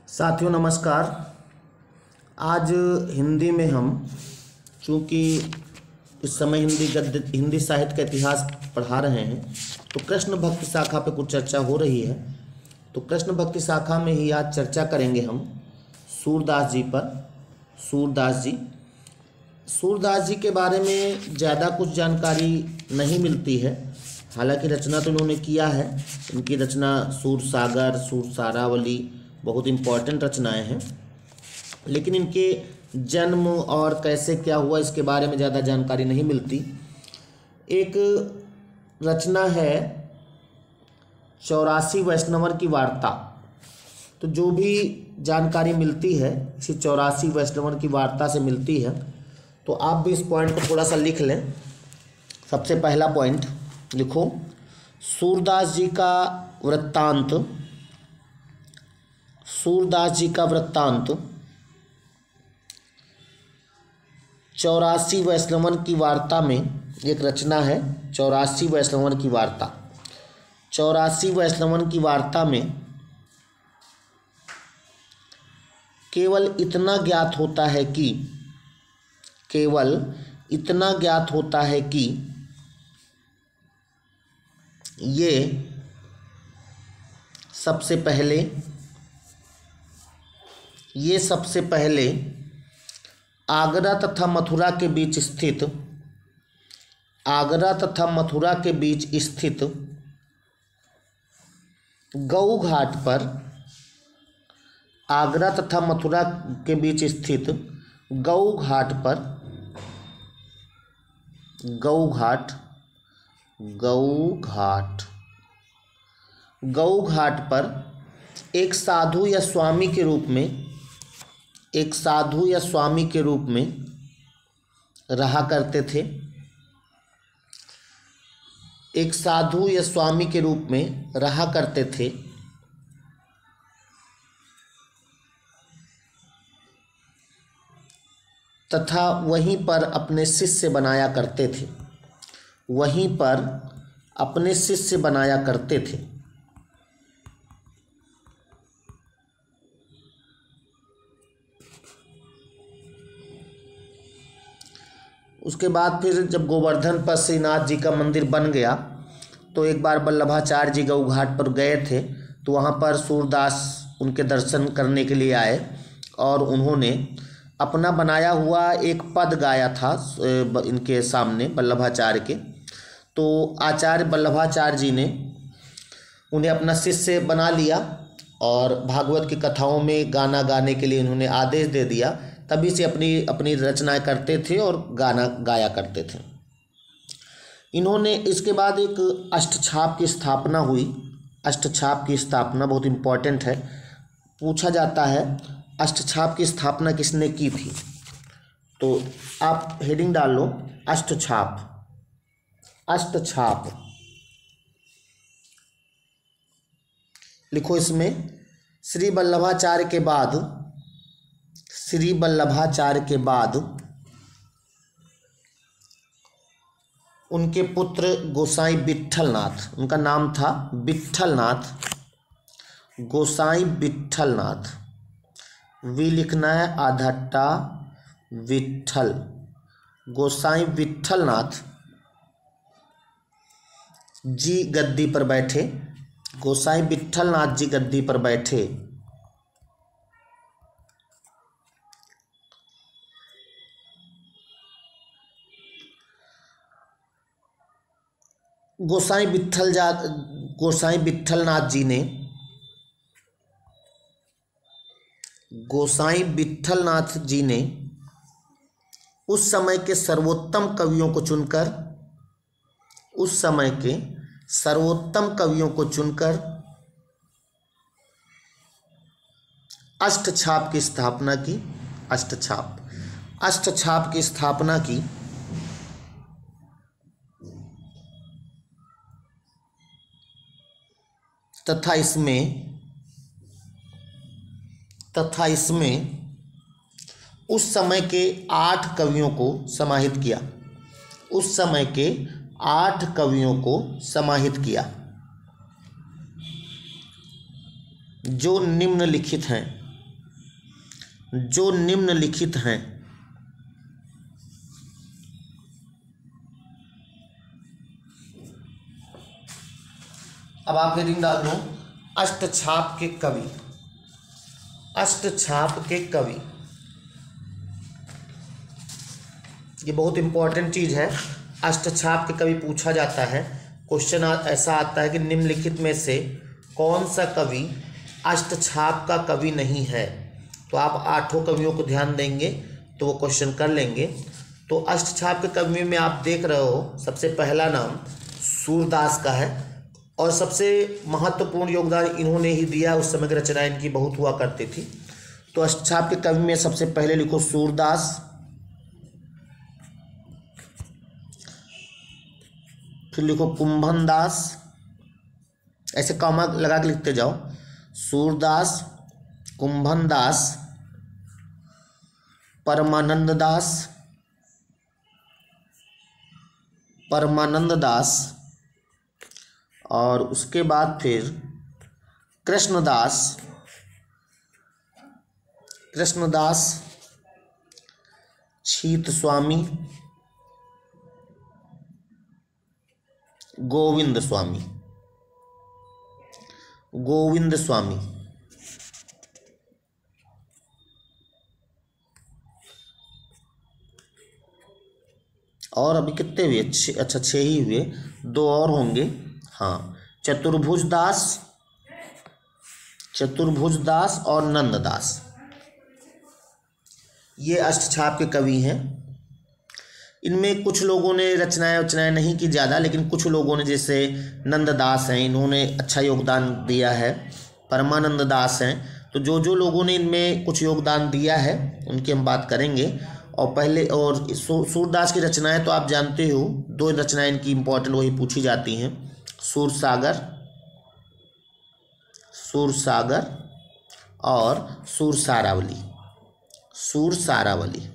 साथियों नमस्कार। आज हिंदी में हम चूँकि इस समय हिंदी साहित्य का इतिहास पढ़ा रहे हैं तो कृष्ण भक्ति शाखा पे कुछ चर्चा हो रही है। तो कृष्ण भक्ति शाखा में ही आज चर्चा करेंगे हम सूरदास जी पर। सूरदास जी के बारे में ज़्यादा कुछ जानकारी नहीं मिलती है। हालांकि रचना तो इन्होंने किया है। इनकी रचना सूरसागर, सूरसारावली बहुत इम्पॉर्टेंट रचनाएं हैं, लेकिन इनके जन्म और कैसे क्या हुआ इसके बारे में ज़्यादा जानकारी नहीं मिलती। एक रचना है 84 वैष्णवर की वार्ता। तो जो भी जानकारी मिलती है इसी 84 वैष्णवर की वार्ता से मिलती है। तो आप भी इस पॉइंट को थोड़ा सा लिख लें। सबसे पहला पॉइंट लिखो, सूरदास जी का वृत्तांत। सूरदास जी का वृत्तांत 84 वैष्णवन की वार्ता में एक रचना है। 84 वैष्णवन की वार्ता। 84 वैष्णवन की वार्ता में केवल इतना ज्ञात होता है कि ये सबसे पहले आगरा तथा मथुरा के बीच स्थित गऊ घाट पर गऊ घाट पर एक साधु या स्वामी के रूप में रहा करते थे। तथा वहीं पर अपने शिष्य बनाया करते थे। उसके बाद फिर जब गोवर्धन पर श्रीनाथ जी का मंदिर बन गया तो एक बार वल्लभाचार्य जी गऊ घाट पर गए थे। तो वहाँ पर सूरदास उनके दर्शन करने के लिए आए और उन्होंने अपना बनाया हुआ एक पद गाया था इनके सामने वल्लभाचार्य के। तो आचार्य वल्लभाचार्य जी ने उन्हें अपना शिष्य बना लिया और भागवत की कथाओं में गाना गाने के लिए इन्होंने आदेश दे दिया। तभी से अपनी रचनाएं करते थे और गाना गाया करते थे। इन्होंने इसके बाद एक अष्टछाप की स्थापना हुई। अष्टछाप की स्थापना बहुत इम्पोर्टेंट है। पूछा जाता है अष्टछाप की स्थापना किसने की थी। तो आप हेडिंग डाल लो, अष्टछाप। लिखो इसमें श्री वल्लभाचार्य के बाद उनके पुत्र गोसाई विट्ठलनाथ, उनका नाम था गोसाई विट्ठलनाथ। वी लिखना है आधा टा, विट्ठल। गोसाई विट्ठलनाथ जी गद्दी पर बैठे। गोसाई विट्ठलनाथ जी गद्दी पर बैठे। गोसाई विट्ठलनाथ जी ने उस समय के सर्वोत्तम कवियों को चुनकर अष्टछाप की स्थापना की। तथा इसमें उस समय के 8 कवियों को समाहित किया जो निम्नलिखित हैं। जो निम्नलिखित हैं। अब आप हेडिंग डाल दो अष्टछाप के कवि। अष्टछाप के कवि, ये बहुत इंपॉर्टेंट चीज है। अष्टछाप के कवि पूछा जाता है, क्वेश्चन ऐसा आता है कि निम्नलिखित में से कौन सा कवि अष्टछाप का कवि नहीं है। तो आप 8 कवियों को ध्यान देंगे तो वो क्वेश्चन कर लेंगे। तो अष्टछाप के कवि में आप देख रहे हो, सबसे पहला नाम सूरदास का है और सबसे महत्वपूर्ण योगदान इन्होंने ही दिया। उस समय की रचनाएं इनकी बहुत हुआ करती थी। तो अष्टछाप के कवि में सबसे पहले लिखो सूरदास, फिर लिखो कुंभन दास, ऐसे कॉमा लगा के लिखते जाओ। सूरदास, कुंभन दास, परमानंद दास, परमानंद दास, और उसके बाद फिर कृष्णदास, कृष्णदास, छीत स्वामी, गोविंद स्वामी, गोविंद स्वामी। और अभी कितने हुए? अच्छा 6 ही हुए, 2 और होंगे। हाँ, चतुर्भुज दास, चतुर्भुज दास और नंददास, ये अष्टछाप के कवि हैं। इनमें कुछ लोगों ने रचनाएं नहीं की ज़्यादा, लेकिन कुछ लोगों ने, जैसे नंददास हैं, इन्होंने अच्छा योगदान दिया है। परमानंद दास हैं। तो जो लोगों ने इनमें कुछ योगदान दिया है उनकी हम बात करेंगे। और पहले और सूरदास की रचनाएं तो आप जानते हो, 2 रचनाएं इनकी इम्पोर्टेंट वही पूछी जाती हैं, सूरसागर, सूरसागर और सूरसारावली, सूरसारावली।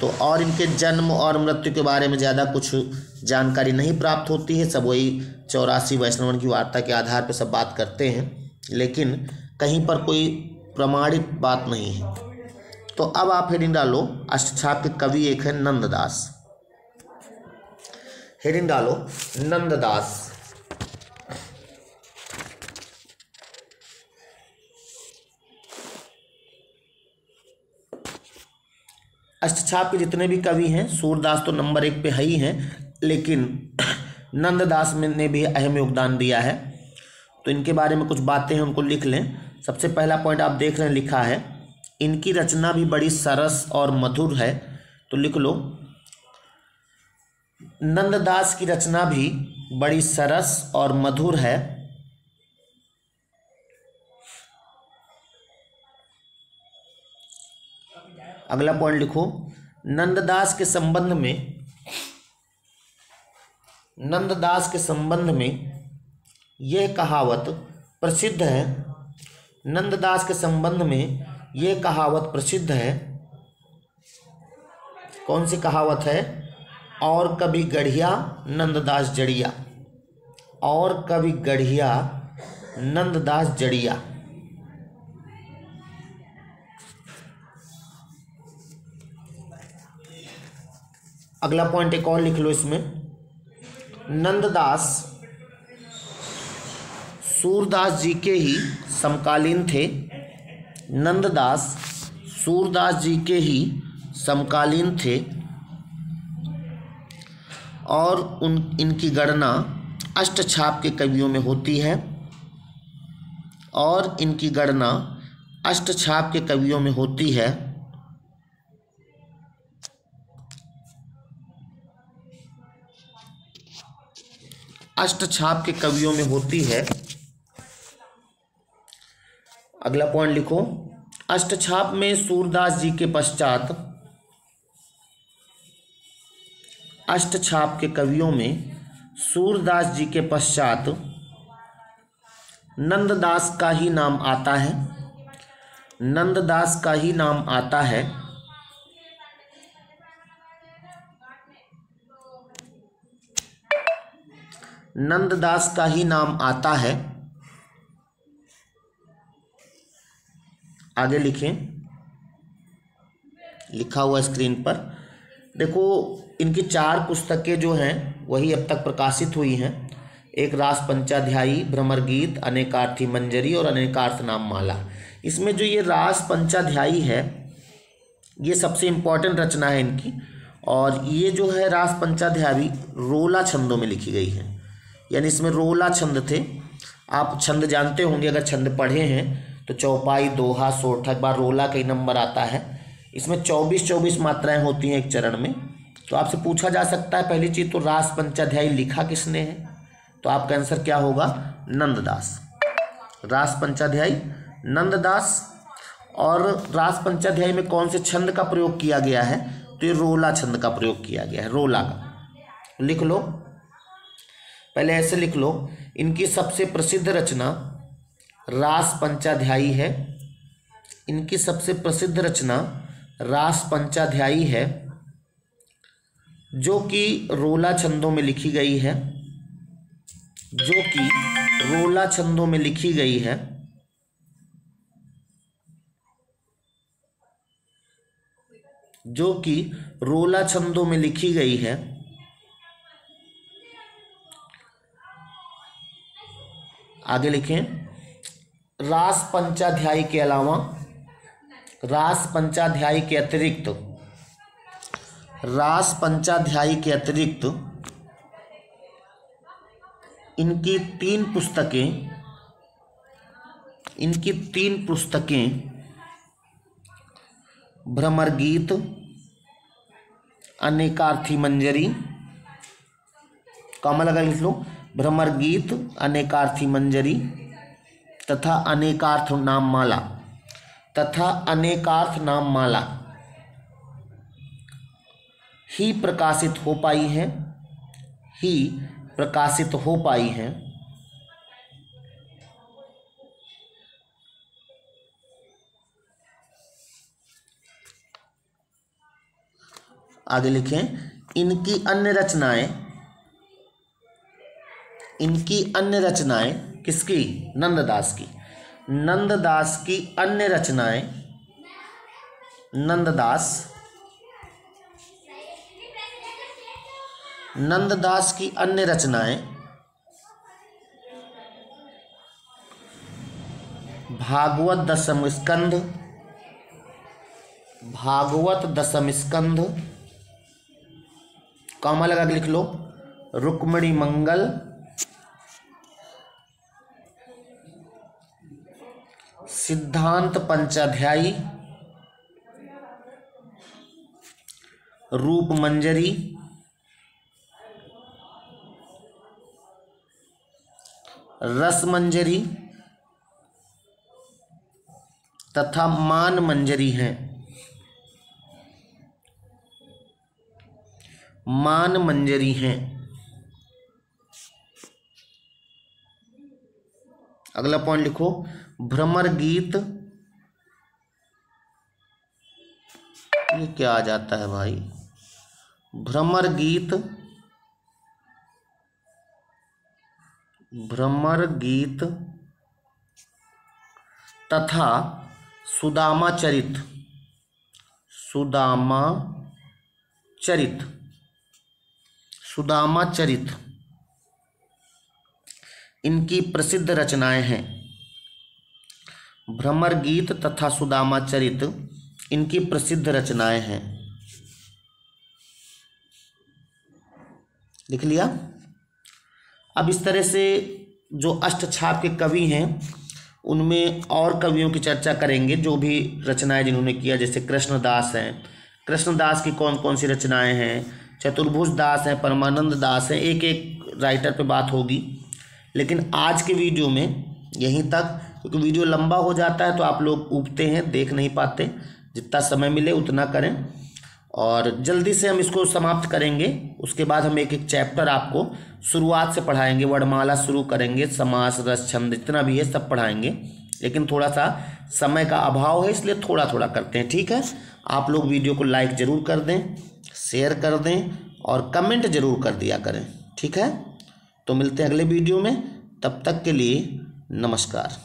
तो और इनके जन्म और मृत्यु के बारे में ज़्यादा कुछ जानकारी नहीं प्राप्त होती है। सब वही 84 वैष्णवन की वार्ता के आधार पर सब बात करते हैं, लेकिन कहीं पर कोई प्रमाणित बात नहीं है। तो अब आप हेडिंग डालो अष्टछाप के कवि एक है नंददास। हेडिंग डालो नंददास। अष्टछाप के जितने भी कवि हैं, सूरदास तो नंबर 1 पे है ही हैं, लेकिन नंददास ने भी अहम योगदान दिया है। तो इनके बारे में कुछ बातें हैं, उनको लिख लें। सबसे पहला पॉइंट आप देख रहे हैं, लिखा है इनकी रचना भी बड़ी सरस और मधुर है। तो लिख लो नंददास की रचना भी बड़ी सरस और मधुर है। अगला पॉइंट लिखो, नंददास के संबंध में, नंददास के संबंध में यह कहावत प्रसिद्ध है। नंददास के संबंध में यह कहावत प्रसिद्ध है। कौन सी कहावत है? और कभी गढ़िया नंददास जड़िया, और कभी गढ़िया नंददास जड़िया। अगला पॉइंट एक और लिख लो इसमें, नंददास सूरदास जी के ही समकालीन थे। नंददास सूरदास जी के ही समकालीन थे और इनकी गणना अष्टछाप के कवियों में होती है, और इनकी गणना अष्टछाप के कवियों में होती है। अष्टछाप के कवियों में होती है। अगला पॉइंट लिखो, अष्टछाप में सूरदास जी के पश्चात, अष्टछाप के कवियों में सूरदास जी के पश्चात नंददास का ही नाम आता है। नंददास का ही नाम आता है। नंददास का ही नाम आता है। आगे लिखें, लिखा हुआ स्क्रीन पर। देखो इनकी 4 पुस्तकें जो हैं वही अब तक प्रकाशित हुई हैं। एक रास पंचाध्यायी, भ्रमर गीत, अनेकार्थी मंजरी और अनेकार्थ नाम माला। इसमें जो ये रास पंचाध्यायी है ये सबसे इम्पॉर्टेंट रचना है इनकी, और ये जो है रास पंचाध्यायी रोला छंदों में लिखी गई है, यानी इसमें रोला छंद थे। आप छंद जानते होंगे, अगर छंद पढ़े हैं तो चौपाई, दोहा, सोठा, एक बार रोला कई नंबर आता है। इसमें 24 मात्राएं होती हैं एक चरण में। तो आपसे पूछा जा सकता है पहली चीज़ तो रास पंचाध्यायी लिखा किसने है, तो आपका आंसर क्या होगा, नंददास। रास पंचाध्यायी नंददास। और रास पंचाध्यायी में कौन से छंद का प्रयोग किया गया है, तो ये रोला छंद का प्रयोग किया गया है, रोला का। लिख लो, पहले ऐसे लिख लो, इनकी सबसे प्रसिद्ध रचना रास पंचाध्यायी है। इनकी सबसे प्रसिद्ध रचना रास पंचाध्यायी है, जो कि रोला छंदों में लिखी गई है, जो कि रोला छंदों में लिखी गई है। जो कि रोला छंदों में लिखी गई है। आगे लिखें, रास पंचाध्यायी के अलावा, रास पंचाध्यायी के अतिरिक्त, रास पंचाध्यायी के अतिरिक्त इनकी 3 पुस्तकें भ्रमर गीत, अनेकार्थी मंजरी, कॉमा लगा लिख लो, भ्रमर गीत, अनेकार्थी मंजरी तथा अनेकार्थ नाम माला, तथा अनेकार्थ नाम माला ही प्रकाशित हो पाई है, ही प्रकाशित हो पाई हैं। आगे लिखें, इनकी अन्य रचनाएं किसकी, नंददास की। नंददास की अन्य रचनाएं, नंददास की अन्य रचनाएं भागवत दशम स्कंध, कॉमा लगा के लिख लो, रुक्मिणी मंगल, सिद्धांत पंचाध्यायी, रूप मंजरी, रस मंजरी तथा मान मंजरी हैं। मान मंजरी हैं। अगला पॉइंट लिखो, भ्रमर गीत, ये क्या आ जाता है भाई, भ्रमर गीत तथा सुदामा चरित इनकी प्रसिद्ध रचनाएं हैं। भ्रमर गीत तथा सुदामा चरित इनकी प्रसिद्ध रचनाएं हैं। लिख लिया। अब इस तरह से जो अष्टछाप के कवि हैं उनमें और कवियों की चर्चा करेंगे, जो भी रचनाएं जिन्होंने किया, जैसे कृष्णदास हैं, कृष्णदास की कौन कौन सी रचनाएं हैं, चतुर्भुज दास हैं, परमानंद दास हैं, एक एक राइटर पे बात होगी। लेकिन आज के वीडियो में यहीं तक, क्योंकि वीडियो लंबा हो जाता है तो आप लोग ऊबते हैं, देख नहीं पाते। जितना समय मिले उतना करें और जल्दी से हम इसको समाप्त करेंगे। उसके बाद हम एक एक चैप्टर आपको शुरुआत से पढ़ाएंगे, वर्णमाला शुरू करेंगे, समास, रस, छंद जितना भी है सब पढ़ाएंगे। लेकिन थोड़ा सा समय का अभाव है, इसलिए थोड़ा थोड़ा करते हैं, ठीक है। आप लोग वीडियो को लाइक ज़रूर कर दें, शेयर कर दें और कमेंट ज़रूर कर दिया करें, ठीक है। तो मिलते हैं अगले वीडियो में, तब तक के लिए नमस्कार।